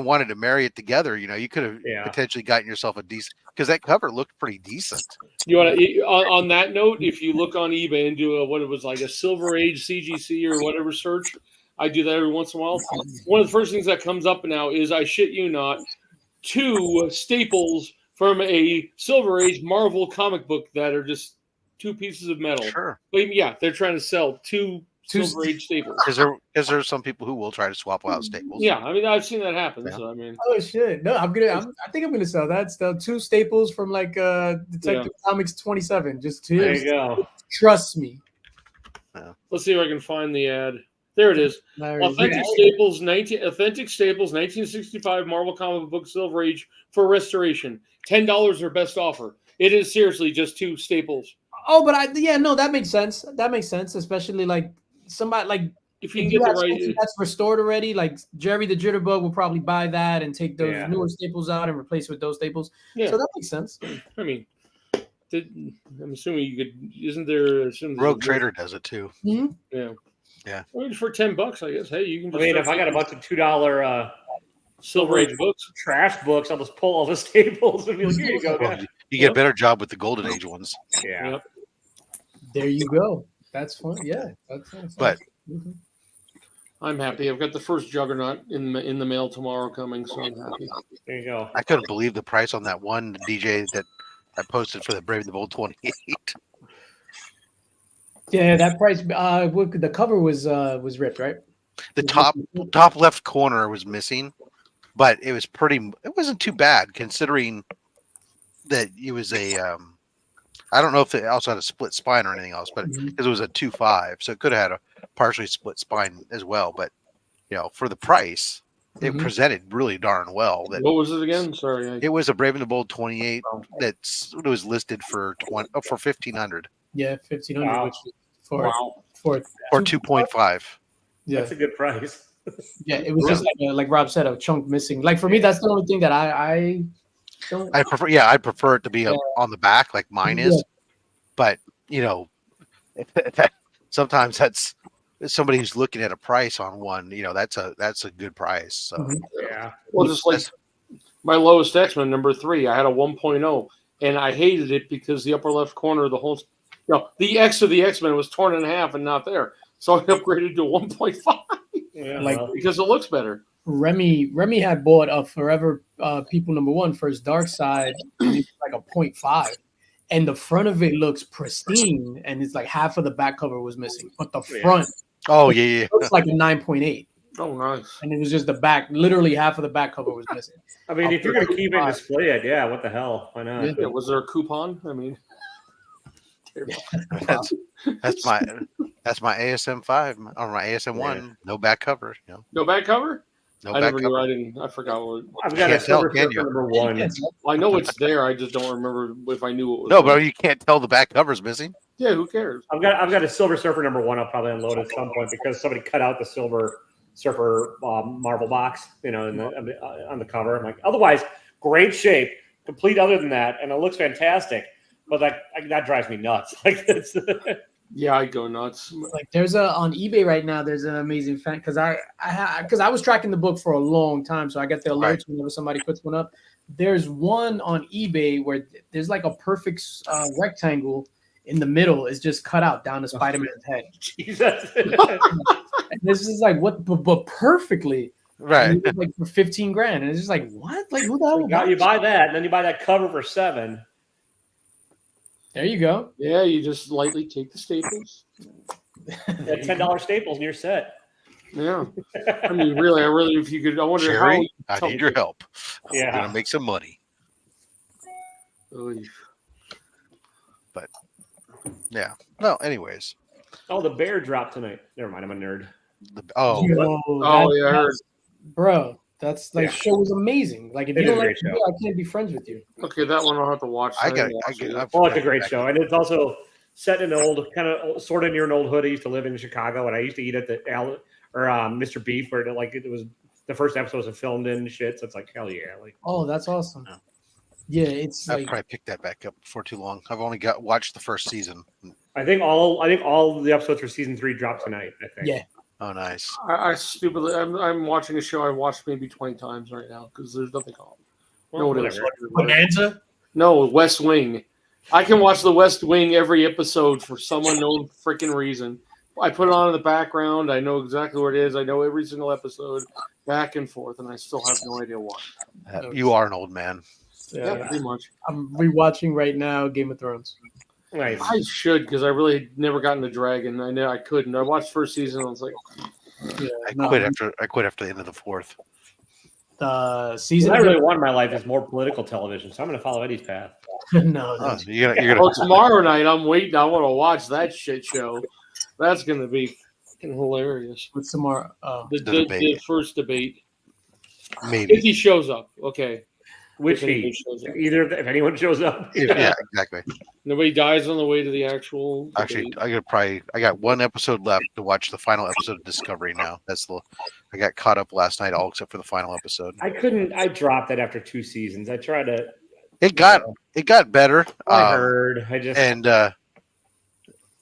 wanted to marry it together, you could have Yeah. potentially gotten yourself a decent, because that cover looked pretty decent. You want to on that note, if you look on eBay and do what it was like a Silver Age CGC or whatever search, I do that every once in a while. One of the first things that comes up now is, I shit you not, 2 staples from a Silver Age Marvel comic book that are just 2 pieces of metal. Sure. But yeah, they're trying to sell 2 Silver Age staples. Because there are some people who will try to swap out staples. Yeah, I mean, I've seen that happen. Yeah. So I mean, Oh shit! No, I think I'm gonna sell that. Still 2 staples from like Detective Comics 27. Just 2. There you go. Trust me. let's see if I can find the ad. There it is. Authentic Staples, 1965 Marvel comic book Silver Age for restoration. $10 their best offer. It is seriously just 2 staples. Oh, but that makes sense. That makes sense, especially like somebody like If you can get the right, something that's restored already. Like Jerry the Jitterbug will probably buy that and take those newer staples out and replace it with those staples. yeah. So that makes sense. I mean, I'm assuming you could. Isn't there? Rogue Trader does it too. Mm-hmm. Yeah. Yeah. I mean, for $10, I guess. Hey, you can. I Just mean, if I got a bunch of $2 Silver Age books, trash books, I'll just pull all the staples and be like, here you go, guys. You get a better job with the Golden Age ones. Yeah. Yep. There you go. That's fun. Yeah. That's But I'm happy. I've got the first Juggernaut in the mail tomorrow coming, so I'm happy. There you go. I couldn't believe the price on that one DJ that I posted for the Brave and the Bold 28. Yeah, that price. The cover was ripped, right? The top left corner was missing, but it was pretty. It wasn't too bad considering that it was a. I don't know if it also had a split spine or anything else, but because it was a 2.5, so it could have had a partially split spine as well. But for the price, it presented really darn well. What was it again? Sorry, it was a Brave and the Bold 28 it was listed for $1,500. Yeah, 1,500, Wow. which for 2.5. Yeah, That's a good price. yeah. It was just like Rob said, a chunk missing. Like for me, that's the only thing that I don't. I prefer it to be on the back like mine is, but sometimes that's somebody who's looking at a price on one. That's a good price. So Yeah. well, just like my lowest X-Men number 3, I had a 1.0, and I hated it because the upper left corner of the whole, the X of the X-Men was torn in half and not there. So I upgraded to 1.5, Yeah. because it looks better. Remy had bought a Forever People #1 First Dark Side, and it's like a 0.5, and the front of it looks pristine, and it's like half of the back cover was missing, but the front looks like a 9.8. Oh, nice. And it was just the back, literally half of the back cover was missing. I mean, if you're going to keep it and display it, yeah, what the hell? Why not? Yeah, was there a coupon? I mean, that's my ASM 5 or my ASM 1. No back cover. no back cover. No I back never cover. knew. I forgot what. I've got a Can't tell, Silver can Surfer you? #1. Well, I know it's there. I just don't remember if I knew it was. No, there. but you can't tell the back cover's missing. Yeah, who cares? I've got a Silver Surfer #1. I'll probably unload at some point because somebody cut out the Silver Surfer Marvel box, on the cover. I'm like, otherwise, great shape, complete. Other than that, and it looks fantastic. But that drives me nuts. Like it's. Yeah, I go nuts. Like there's on eBay right now. There's an amazing fan because I was tracking the book for a long time, so I get the alerts whenever somebody puts one up. There's one on eBay where there's like a perfect rectangle in the middle is just cut out down to Spider-Man's head. Jesus. And this is like what, but perfectly Right. like for $15,000, and it's just like what? Like who the hell? You buy that, and then you buy that cover for $7. There you go. Yeah, you just lightly take the staples. That $10 staples, and you're set. Yeah, I mean, really, if you could, I wonder Jerry, how. I need your help. Yeah. I'm gonna make some money. Oy. But yeah. No, anyways. Oh, the bear dropped tonight. Never mind, I'm a nerd. Oh, Yo, Oh yeah, I heard. bro, that's like show was amazing. Like if It you is don't a like great it, show. I can't be friends with you. Okay, that one I'll have to watch. I got. Oh, it's a great show, and it's also set in an old, kind of sort of near an old hood. I used to live in Chicago, and I used to eat at the Mr. Beef, where it was the first episode was filmed in and shit. So it's like hell yeah, like Oh, that's awesome. Yeah. Yeah, it's I'll like probably pick that back up before too long. I've only watched the first season. I think all the episodes for season 3 dropped tonight. I think. yeah, Oh, nice. I stupidly, I'm watching a show I watched maybe 20 times right now because there's nothing on. Well, No one else. whatever. Bonanza. No, West Wing. I can watch the West Wing every episode for some unknown freaking reason. I put it on in the background. I know exactly what it is. I know every single episode back and forth, and I still have no idea why. You are an old man. Yeah, pretty much. I'm rewatching right now Game of Thrones. Nice. I should because I really never gotten the Dragon. I know I couldn't. I watched first season. I was like, Yeah, I quit after the end of the fourth. Season. What I really want in my life is more political television, so I'm going to follow Eddie's path. No, Oh, that's you're gonna tomorrow night I'm waiting. I want to watch that shit show. That's going to be fucking hilarious. what's tomorrow? Oh, The debate. first debate. maybe. If he shows up, okay. Which If anybody he? shows up. Either if anyone shows up. Yeah, exactly. Nobody dies on the way to the actual Actually, debate. I got one episode left to watch the final episode of Discovery now. I got caught up last night, all except for the final episode. I dropped that after 2 seasons. I tried to. It got better. I heard.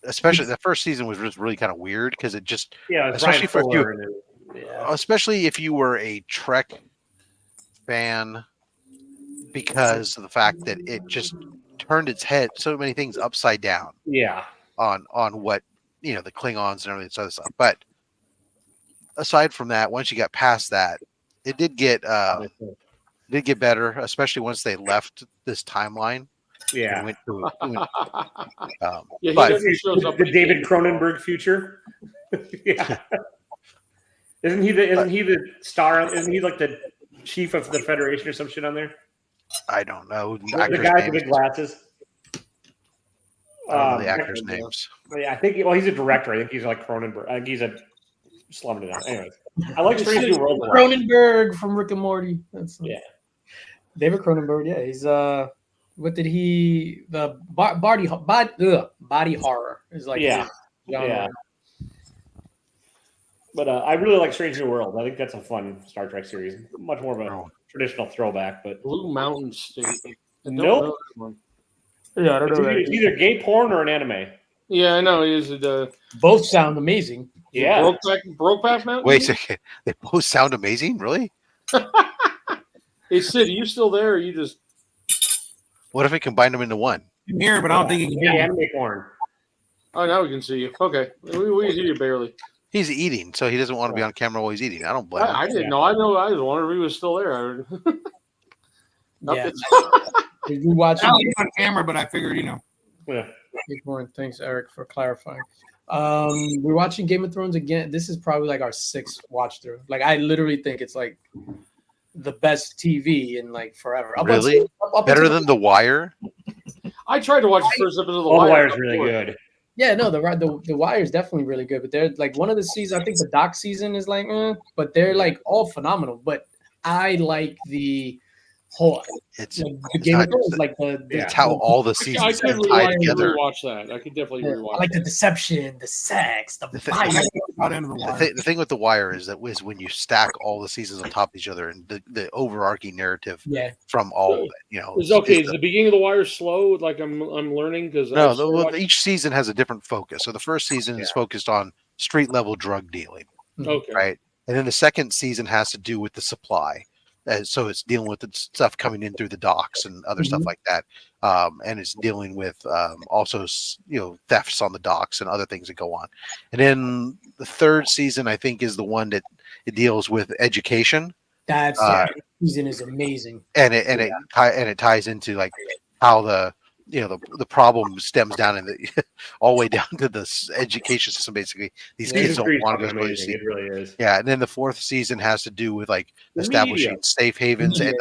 Especially the first season was just really kind of weird because it just, Yeah, especially for you, yeah. especially if you were a Trek fan, because of the fact that it just turned its head so many things upside down. Yeah. On what the Klingons and everything, this other stuff. But aside from that, once you got past that, it did get better, especially once they left this timeline. Yeah. And went to, Yeah, he but definitely shows up. The David Cronenberg future. Yeah. Isn't he the star? Isn't he like the chief of the Federation or some shit on there? I don't know The guy with the big glasses. I don't know the actors' names. Yeah, I think. Well, he's a director. I think he's like Cronenberg. I think he's a slumming it out. Anyways, I like Strange New World. Cronenberg from Rick and Morty. That's Yeah. David Cronenberg. Yeah, he's what did he the body horror is like Yeah. his genre. Yeah. But I really like Strange New World. I think that's a fun Star Trek series. Much more of a traditional throwback, but Blue Mountain State. Nope. Yeah, I don't know. It's either gay porn or an anime. Yeah, I know. Is it Both sound amazing. Yeah. Brokeback Mountain? Wait a second. They both sound amazing, really? Hey Sid, are you still there? Or you just What if we combined them into one? I'm here, but I don't think you can Yeah, hear me. anime porn. oh now we can see you. Okay. We hear you barely. He's eating, so he doesn't want to be on camera while he's eating. I don't blame him. I didn't know. I know. I was wondering if he was still there. Yeah. Did you watch I don't think on camera, but I figured, Yeah. Thanks, Eric, for clarifying. We're watching Game of Thrones again. This is probably like our 6th watch through. Like I literally think it's like the best TV in like forever. Really? Better than The Wire? I tried to watch the first episode of The All the Wire. Wire's really good. Yeah, no, the Wire is definitely really good, but they're like one of the seasons. I think the doc season is like, but they're like all phenomenal. But I like the whole It's the Game of Thrones, like it's how all the I seasons could tie together. rewatch that. I could definitely rewatch. I like the deception, the sex, the violence. Out into the water. The thing with The Wire is when you stack all the seasons on top of each other and the overarching narrative Yeah, from all of it, Is okay. Is the beginning of The Wire slow? Like I'm learning because each season has a different focus. So the first season is focused on street level drug dealing, okay. right? And then the second season has to do with the supply. So it's dealing with the stuff coming in through the docks and other stuff like that. And it's dealing with also, thefts on the docks and other things that go on. And then the third season, I think, is the one that it deals with education. that season is amazing. And it ties into like how the problem stems down in the all the way down to the education system. Basically, these kids don't want to go to It really is. Yeah, and then the fourth season has to do with like The establishing media. safe havens, Media,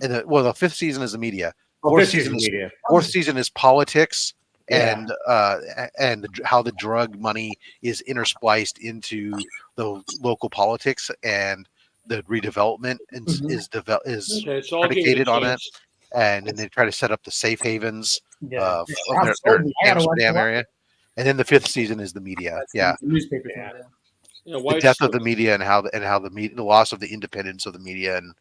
and the fifth season is the media. Fourth season. Fourth season is politics Yeah. and how the drug money is interspliced into the local politics and the redevelopment and is Okay, so I'll give it a predicated on it. chance. And then they try to set up the safe havens Yeah, of I'm their sold. I gotta watch Amsterdam that. area. And then the fifth season is the media. Yeah, The newspaper. Yeah. Yeah, the White death of the media and how the loss of the independence of the media and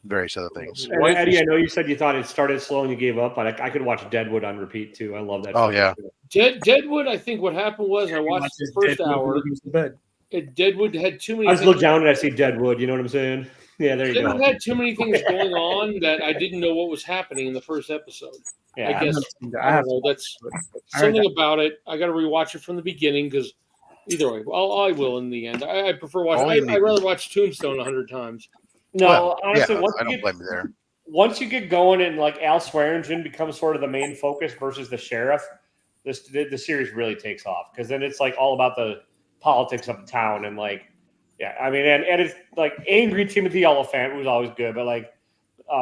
various other things. And Eddie, I know you said you thought it started slow and you gave up, but I could watch Deadwood on repeat too. I love that. Oh, show. yeah. Deadwood. I think what happened was I watched the first hour. To bed. Deadwood had too many. I just things. look down and I see Deadwood. You know what I'm saying? Yeah, there you Deadwood go. had too many things going on that I didn't know what was happening in the first episode. Yeah, I guess I don't know. That's something about it. I got to rewatch it from the beginning because either way, I will in the end. I prefer watching. I'd rather watch Tombstone 100 times. No, Well, honestly, yeah, once I you don't get blame you there. once you get going and like Al Swearingen becomes sort of the main focus versus the sheriff, the series really takes off because then it's like all about the politics of the town and like, yeah, I mean, and it's like angry Timothy Oliphant was always good, but like,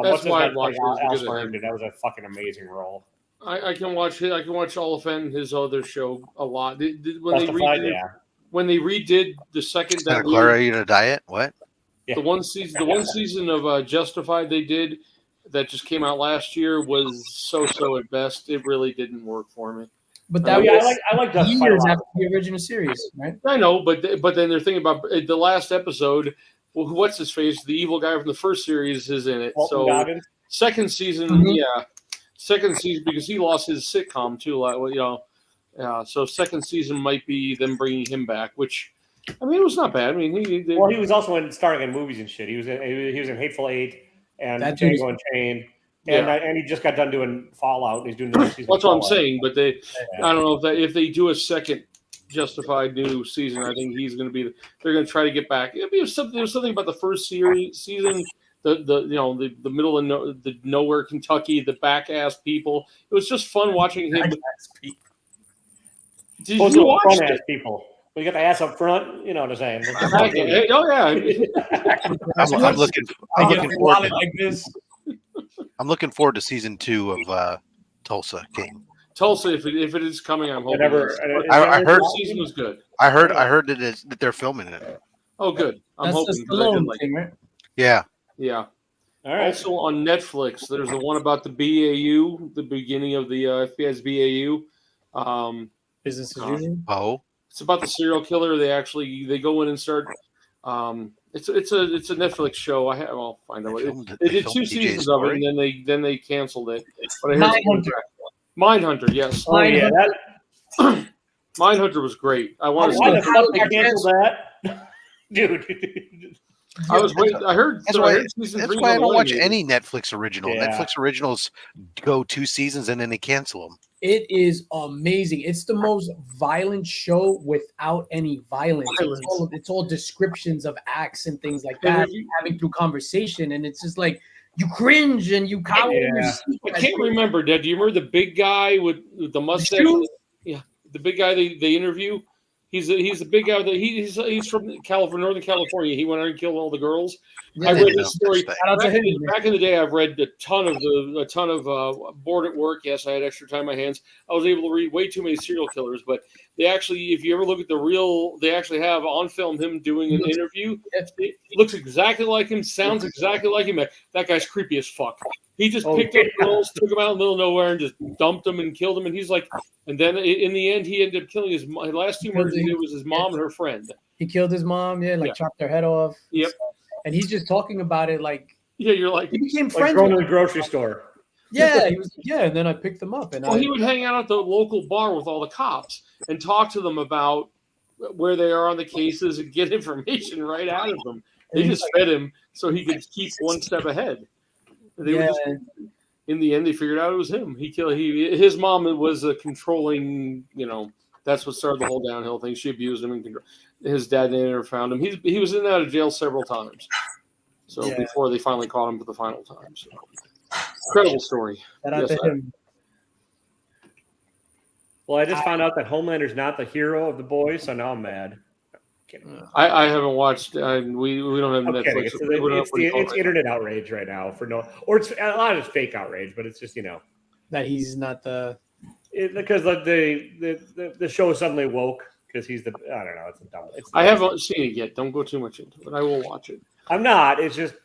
That's why I like watched it. Al Swearingen? That was a fucking amazing role. I can watch it. I can watch Oliphant and his other show a lot. When they redid the second Santa Clara eat a diet. What? The one season of Justified they did that just came out last year was so at best. It really didn't work for me. But that was I like Justified years after the original series, right? I know, but then they're thinking about the last episode. Well, what's his face? The evil guy from the first series is in it. Walton so Goggins? second season, second season because he lost his sitcom too. So second season might be them bringing him back, which I mean it was not bad. I mean he was also starring in movies and shit. He was in Hateful Eight and Django Unchained. And he just got done doing Fallout. And he's doing another season. That's what I'm saying. But I don't know if they do a second Justified new season. I think he's going to be. They're going to try to get back. There was something about the first season. The middle of the nowhere Kentucky, the back ass people. It was just fun watching him. Did you watch front ass people? We got the ass up front. You know what I'm saying? Oh yeah. I'm looking forward to season 2 of Tulsa King. Tulsa, if it is coming, I'm hoping. I heard season was good. I heard that they're filming it. Oh, good. I'm hoping. Right? Yeah. All right. Also on Netflix, there's the one about the BAU, the beginning of the FBI's BAU. Business as usual. Oh, it's about the serial killer. They go in and start. It's a Netflix show. I'll find out. They did 2 seasons of it, and then they canceled it. But I heard Mindhunter, yes. Oh yeah, Mindhunter was great. I want to. Why the fuck they canceled that, dude? I was waiting. I heard. That's why I don't watch any Netflix original. Yeah. Netflix originals go 2 seasons and then they cancel them. It is amazing. It's the most violent show without any violence. It's all descriptions of acts and things like that, having through conversation, and it's just like you cringe and you cower. I can't remember. Dad, do you remember the big guy with the mustache? The big guy they interview. He's a big guy. He's from California, Northern California. He went out and killed all the girls. I read this story back in the day. I've read a ton of bored at work. Yes, I had extra time on my hands. I was able to read way too many serial killers. But they actually, if you ever look at they actually have on film him doing an interview. It looks exactly like him, sounds exactly like him. That guy's creepy as fuck. He just picked up girls, took them out in the middle of nowhere, and just dumped them and killed them. And he's like, and then in the end, he ended up killing his last 2 murders. It was his mom and her friend. He killed his mom. Chopped her head off. Yep. And he's just talking about it like. Yeah, you're like. He became friends going to the grocery store. Yeah, he was. Yeah, and then I picked them up, and he would hang out at the local bar with all the cops and talk to them about where they are on the cases and get information right out of them. They just fed him so he could keep one step ahead. In the end, they figured out it was him. His mom was a controlling. That's what started the whole downhill thing. She abused him and his dad never found him. He was in and out of jail several times. So before they finally caught him for the final time. So. Incredible story. Well, I just found out that Homelander's not the hero of The Boys, so now I'm mad. I haven't watched. We don't have Netflix. It's internet outrage right now or it's a lot of it's fake outrage, but it's just that he's not because the show is suddenly woke because he's I don't know. It's a dumb. I haven't seen it yet. Don't go too much into it. I will watch it. I'm not. It's just.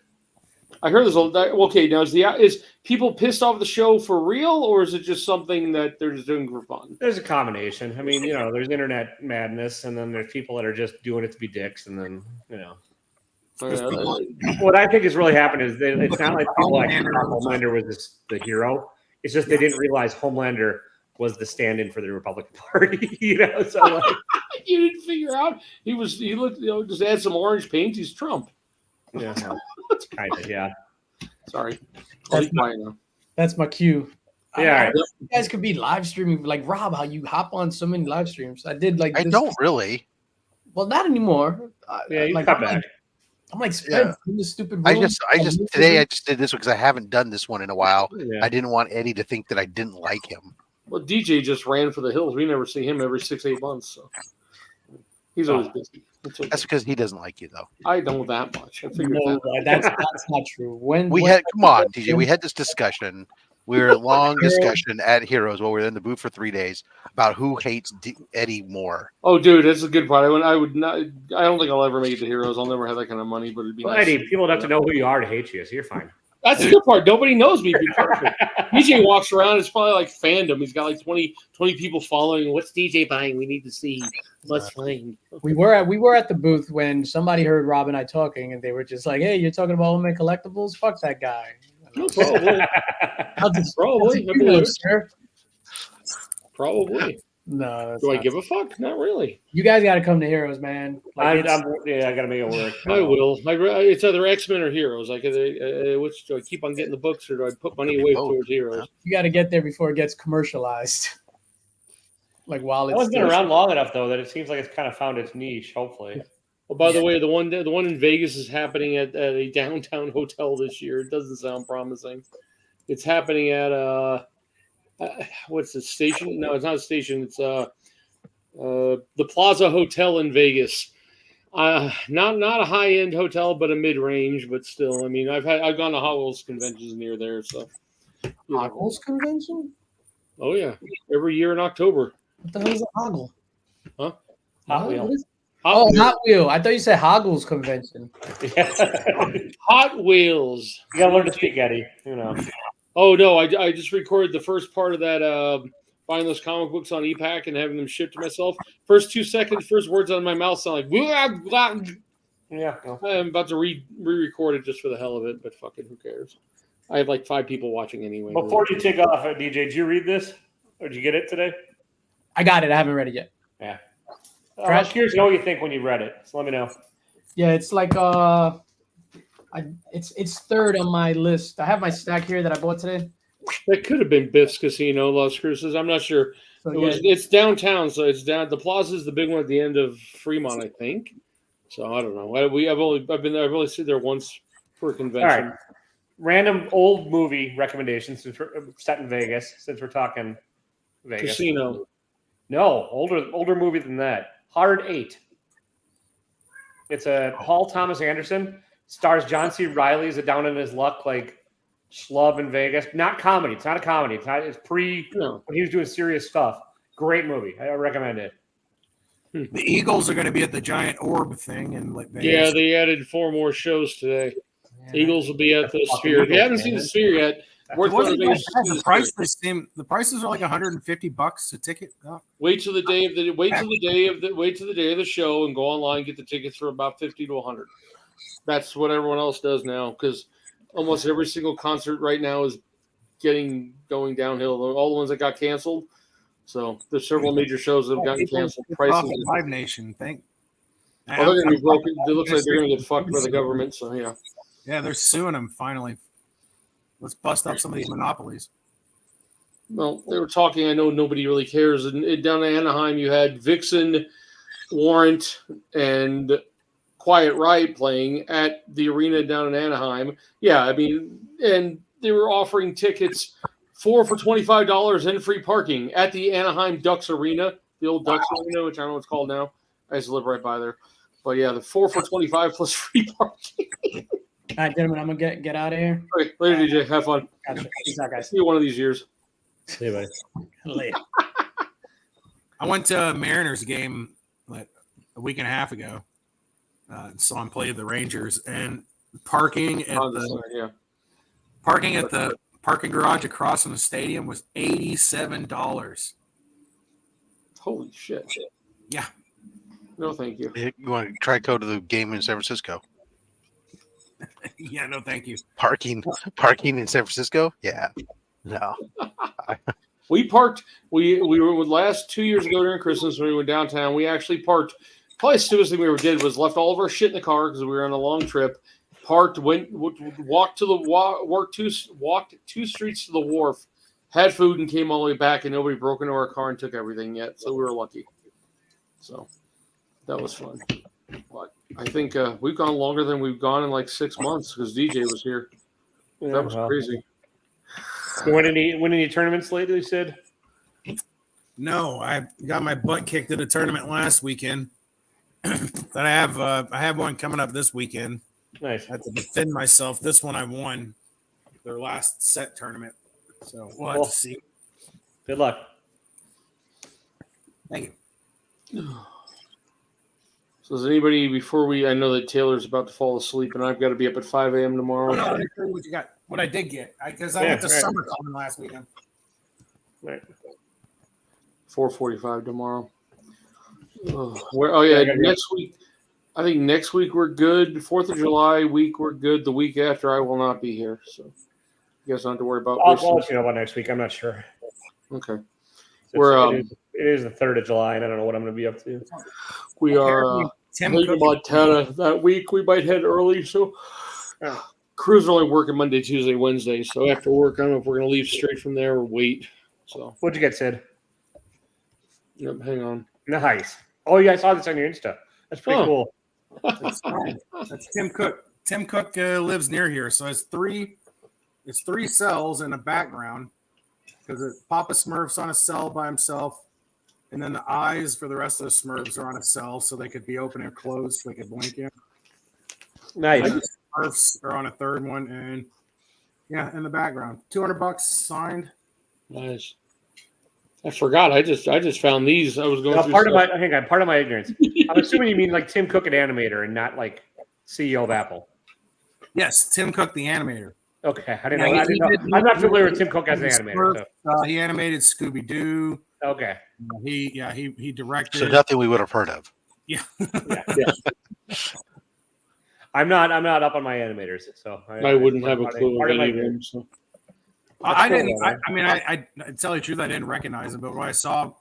I heard this. Okay, now is people pissed off the show for real, or is it just something that they're just doing for fun? There's a combination. I mean, there's internet madness, and then there's people that are just doing it to be dicks, and then What I think has really happened is it's not like people actually thought Homelander was the hero. It's just they didn't realize Homelander was the stand-in for the Republican Party. So You didn't figure out he looked, just add some orange paint. He's Trump. Yeah, kind of. Yeah. Sorry. I'll be quiet now. That's my cue. Yeah. You guys could be live streaming like Rob. How you hop on so many live streams? I did like. I this. don't really. Well, not anymore. Yeah, you like, cut back. I'm like spread in the stupid. Room. I just today I just did this because I haven't done this one in a while. Yeah. I didn't want Eddie to think that I didn't like him. Well, DJ just ran for the hills. We never see him every 6-8 months, so he's always busy. That's because he doesn't like you, though. I don't that much. I figured No, that. that's not true. When Come on, DJ. We had this discussion. We were a long discussion at Heroes while we were in the booth for 3 days about who hates Eddie more. Oh, dude, that's a good part. I would not. I don't think I'll ever make it to Heroes. I'll never have that kind of money, but it'd be nice. Eddie, people would have to know who you are to hate you, so you're fine. That's the good part. Nobody knows me. Be perfect. DJ walks around. It's probably like fandom. He's got like 20 people following. What's DJ buying? We need to see. Let's find. we were at the booth when somebody heard Rob and I talking, and they were just like, "Hey, you're talking about homemade collectibles? Fuck that guy." No, probably. Probably, sir. Probably. No. Do I give a fuck? Not really. You guys got to come to Heroes, man. Like, I gotta make it work. I will. It's either X-Men or Heroes. Like, which do I keep on getting the books, or do I put money away towards Heroes? you got to get there before it gets commercialized. Like while It's been around long enough though that it seems like it's kind of found its niche. Hopefully. Oh, by the way, the one in Vegas is happening at a downtown hotel this year. It doesn't sound promising. It's happening at what's the station? No, it's not a station. It's the Plaza Hotel in Vegas. Not a high end hotel, but a mid range. But still, I mean, I've gone to Hot Wheels conventions near there. So Hot Wheels convention? Oh yeah, every year in October. What the hell is a hoggle? Huh? Hot Wheel. Hot Wheel. I thought you said Hoggles convention. Hot Wheels. You gotta learn to speak, Eddie. You know. Oh no, I just recorded the first part of that. Buying those comic books on ePack and having them shipped to myself. First 2 seconds, first words out of my mouth sound like blah, blah. Yeah. I'm about to re-record it just for the hell of it, but fucking who cares? I have like 5 people watching anyway. Before you take off, DJ, did you read this? Or did you get it today? I got it. I haven't read it yet. Yeah. I'm curious to know what you think when you read it. So let me know. Yeah, it's like it's third on my list. I have my stack here that I bought today. That could have been Biff's Casino, Las Cruces. I'm not sure. So, It's downtown, so it's down. The Plaza is the big one at the end of Fremont, I think. So I don't know. I've only seen there once for a convention. All right. Random old movie recommendations since we're set in Vegas. Since we're talking Vegas. Casino. No, older movie than that. Hard 8. It's a Paul Thomas Anderson. Stars John C. Reilly. Is a down in his luck like schlub in Vegas. Not comedy. It's not a comedy. It's when he was doing serious stuff. Great movie. I recommend it. The Eagles are going to be at the giant orb thing in Vegas. Yeah, they added 4 more shows today. Eagles will be at the Sphere. If you haven't seen the Sphere yet, the prices are like $150 a ticket. Oh. Wait till the day of the show and go online and get the tickets for about $50 to $100. That's what everyone else does now because almost every single concert right now is going downhill. All the ones that got canceled. So there's several major shows that have gotten canceled. Prices Live Nation, they're going to be broken. It looks like they're going to get fucked by the government. So yeah. Yeah, they're suing them finally. Let's bust up some of these monopolies. Well, they were talking. I know nobody really cares. And down in Anaheim, you had Vixen, Warrant, and Quiet Riot playing at the arena down in Anaheim. Yeah, I mean, and they were offering tickets 4 for $25 and free parking at the Anaheim Ducks Arena, the old Ducks Arena, which I don't know what it's called now. I used to live right by there. But yeah, the 4 for $25 plus free parking. All right, gentlemen, I'm gonna get out of here. Okay, later, DJ. Have fun. Gotcha. Peace out, guys. See you one of these years. See you, buddy. Later. I went to a Mariners game like a week and a half ago. Saw him play the Rangers, and parking at the parking garage across from the stadium was $87. Holy shit. Yeah. No, thank you. You want to try to go to the game in San Francisco? Yeah, no, thank you. Parking in San Francisco? Yeah. No. We parked. We were last 2 years ago during Christmas when we went downtown. We actually parked. Probably the stupidest thing we ever did was left all of our shit in the car because we were on a long trip. Parked, walked walked 2 streets to the wharf, had food, and came all the way back. And nobody broke into our car and took everything yet. So we were lucky. So that was fun. But I think we've gone longer than we've gone in like 6 months because DJ was here. That was crazy. You win any tournaments lately, Sid? No, I got my butt kicked at a tournament last weekend. But I have one coming up this weekend. Nice. I have to defend myself. This one I won their last set tournament. So we'll have to see. Good luck. Thank you. So does anybody I know that Taylor's about to fall asleep and I've got to be up at 5 a.m. tomorrow. No, what you got? What I did get. Because I went to summer calling last weekend. Right. 4:45 tomorrow. Next week. I think next week we're good. 4th of July week we're good. The week after I will not be here. So you guys don't have to worry about I'll let you know about next week. I'm not sure. Okay. It is the 3rd of July, and I don't know what I'm going to be up to. We are heading to Montana that week. We might head early. So crews are only working Monday, Tuesday, Wednesday. So after work, I don't know if we're going to leave straight from there or wait. So What'd you get, Sid? Yep, hang on. Nice. Oh, yeah, I saw this on your Insta. That's pretty cool. That's Tim Cook. Tim Cook lives near here, so it's three cells in the background because Papa Smurf's on a cell by himself, and then the eyes for the rest of the Smurfs are on a cell, so they could be open and closed, so they could blink in. Nice. The Smurfs are on a third one, and in the background, $200 signed. Nice. I forgot. I just found these. I was going through part of my ignorance. I'm assuming you mean like Tim Cook, an animator, and not like CEO of Apple. Yes, Tim Cook, the animator. Okay, I didn't know. I'm not familiar with Tim Cook as an animator. So. He animated Scooby Doo. Okay. He directed. So nothing we would have heard of. Yeah. I'm not up on my animators, so I wouldn't have a clue of any of them. So. I didn't. I tell you the truth, I didn't recognize him. But when I saw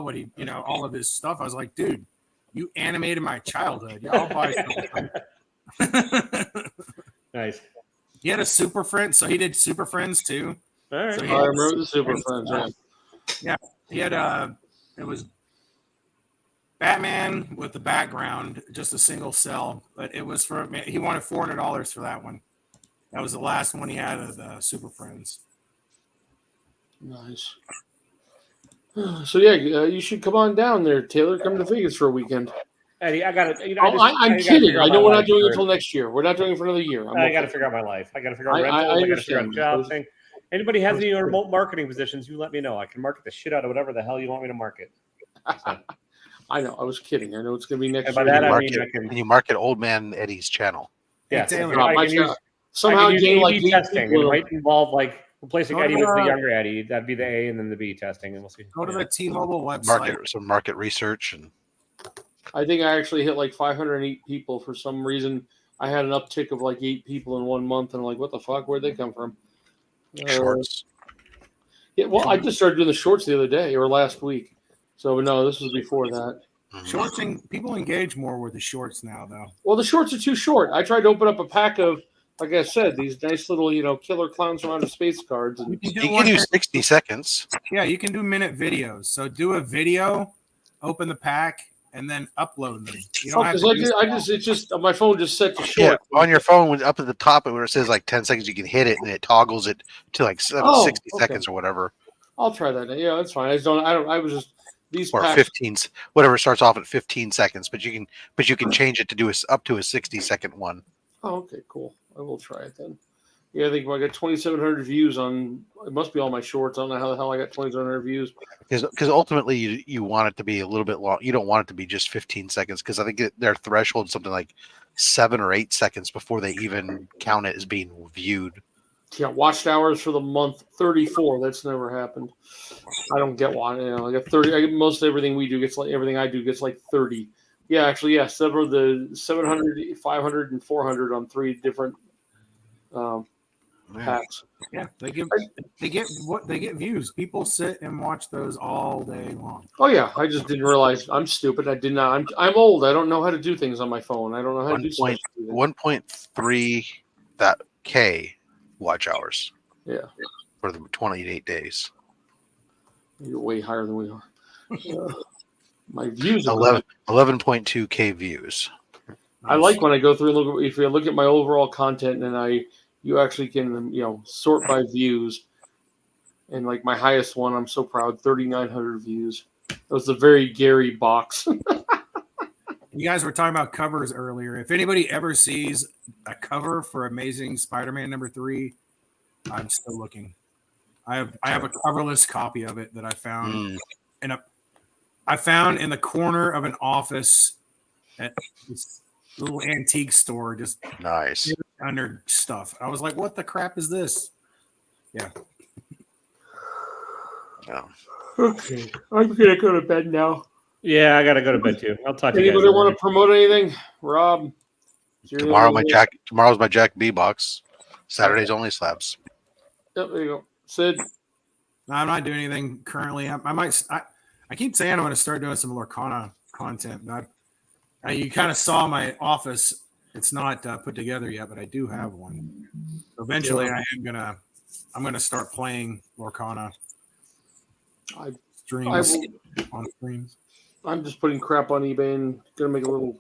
what he, all of his stuff, I was like, dude, you animated my childhood. Yeah, I'll buy something. Nice. He had a Super Friends, so he did Super Friends too. All right. So I remember the Super Friends. Yeah, he had it was Batman with the background, just a single cell, but it was he wanted $400 for that one. That was the last one he had of the Super Friends. Nice. So you should come on down there, Taylor. Come to Vegas for a weekend. Eddie, I got to. I'm kidding. I know we're not doing it until next year. We're not doing it for another year. I got to figure out my life. I got to figure out rentals. I got to figure out job thing. Anybody has any remote marketing positions? You let me know. I can market the shit out of whatever the hell you want me to market. So. I know. I was kidding. I know it's going to be next year. By that, I mean, can you market Old Man Eddie's channel? Yeah. Hey, Taylor, somehow gain like testing. It might involve like replacing Eddie with the younger Eddie. That'd be the A and then the B testing, and we'll see. Go to the T-Mobile website. Market research, and I think I actually hit like 508 people for some reason. I had an uptick of like 8 people in 1 month, and I'm like, what the fuck? Where'd they come from? Shorts. Yeah, well, I just started doing the shorts the other day or last week. So no, this was before that. Shorts, people engage more with the shorts now, though. Well, the shorts are too short. I tried to open up a pack of, like I said, these nice little, killer clowns around the space cards. And you can do 60 seconds. Yeah, you can do minute videos. So do a video, open the pack, and then upload them. You don't have to it's just my phone just set to short. Yeah, on your phone, when up at the top where it says like 10 seconds, you can hit it and it toggles it to like 60 seconds or whatever. I'll try that. Yeah, that's fine. I was just these or packs, 15, whatever starts off at 15 seconds, but you can change it to do up to a 60-second one. Oh, okay, cool. I will try it then. Yeah, I think I got 2,700 views on. It must be all my shorts. I don't know how the hell I got 2,700 views. Because ultimately you want it to be a little bit long. You don't want it to be just 15 seconds because I think their threshold is something like 7 or 8 seconds before they even count it as being viewed. Yeah, watched hours for the month 34. That's never happened. I don't get one. I got 30. Most everything we do gets like everything I do gets like 30. Yeah, actually, yeah. Several the 700, 500, and 400 on 3 different packs. Yeah, they get views. People sit and watch those all day long. Oh yeah, I just didn't realize I'm stupid. I did not. I'm old. I don't know how to do things on my phone. I don't know how to do stuff. 1.3 that K watch hours. Yeah, For the 28 days. you're way higher than we are. My views are 11.2 K views. I like when I go through and look. If you look at my overall content, and you actually can sort by views, and like my highest one, I'm so proud, 3,900 views. That was the very Gary box. You guys were talking about covers earlier. If anybody ever sees a cover for Amazing Spider-Man #3, I'm still looking. I have a coverless copy of it that I found in the corner of an office at this little antique store, just Nice under stuff. I was like, "What the crap is this?" Yeah. Yeah. Okay, I'm gonna go to bed now. Yeah, I gotta go to bed too. I'll talk to you guys. Anybody want to promote anything, Rob? Tomorrow's my Jack B box. Saturdays only slabs. Yep, there you go. Sid. No, I'm not doing anything currently. I keep saying I'm going to start doing some Lorcana content. But you kind of saw my office. It's not put together yet, but I do have one. Eventually, I'm gonna start playing Lorcana. On streams. I'm just putting crap on eBay and gonna make a little.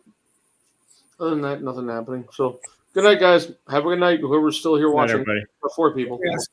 Other than that, nothing happening. So, good night, guys. Have a good night. Whoever's still here Good night, watching. everybody. 4 people. Yes.